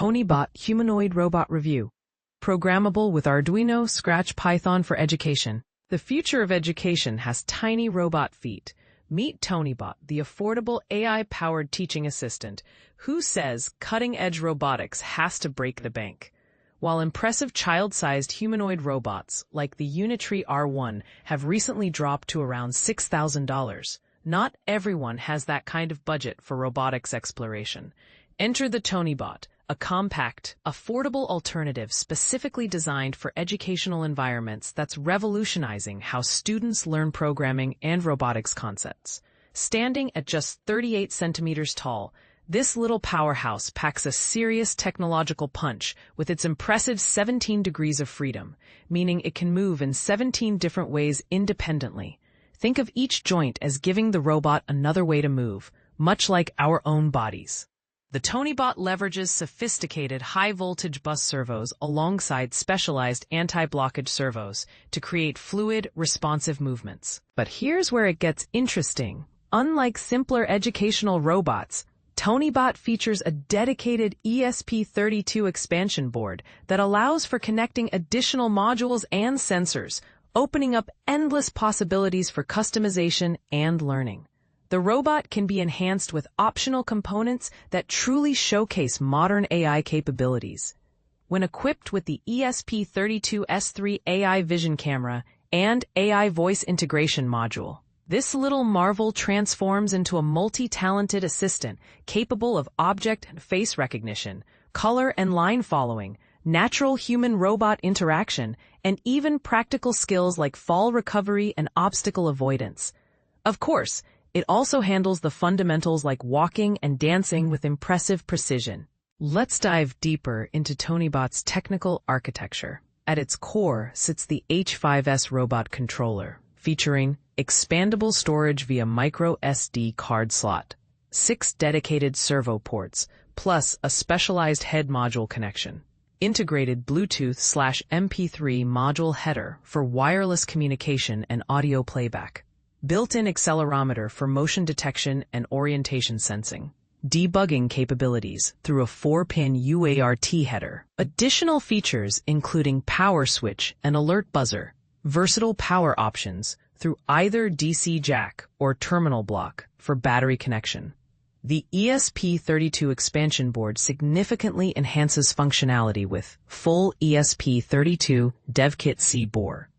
Tonybot Humanoid Robot Review. Programmable with Arduino, Scratch, Python for education. The future of education has tiny robot feet. Meet Tonybot, the affordable AI-powered teaching assistant, who says cutting-edge robotics has to break the bank. While impressive child-sized humanoid robots like the Unitree R1 have recently dropped to around $6,000, not everyone has that kind of budget for robotics exploration. Enter the Tonybot, a compact, affordable alternative specifically designed for educational environments that's revolutionizing how students learn programming and robotics concepts. Standing at just 38 centimeters tall, this little powerhouse packs a serious technological punch with its impressive 17 degrees of freedom, meaning it can move in 17 different ways independently. Think of each joint as giving the robot another way to move, much like our own bodies. The Tonybot leverages sophisticated high-voltage bus servos alongside specialized anti-blockage servos to create fluid, responsive movements. But here's where it gets interesting. Unlike simpler educational robots, Tonybot features a dedicated ESP32 expansion board that allows for connecting additional modules and sensors, opening up endless possibilities for customization and learning. The robot can be enhanced with optional components that truly showcase modern AI capabilities. When equipped with the ESP32S3 AI vision camera and AI voice integration module, this little marvel transforms into a multi-talented assistant capable of object and face recognition, color and line following, natural human-robot interaction, and even practical skills like fall recovery and obstacle avoidance. Of course, it also handles the fundamentals like walking and dancing with impressive precision. Let's dive deeper into Tonybot's technical architecture. At its core sits the H5S robot controller, featuring expandable storage via micro SD card slot, 6 dedicated servo ports, plus a specialized head module connection, integrated Bluetooth/MP3 module header for wireless communication and audio playback, built-in accelerometer for motion detection and orientation sensing, debugging capabilities through a 4-pin UART header. Additional features including power switch and alert buzzer, versatile power options through either DC jack or terminal block for battery connection. The ESP32 expansion board significantly enhances functionality with full ESP32 DevKit C bore,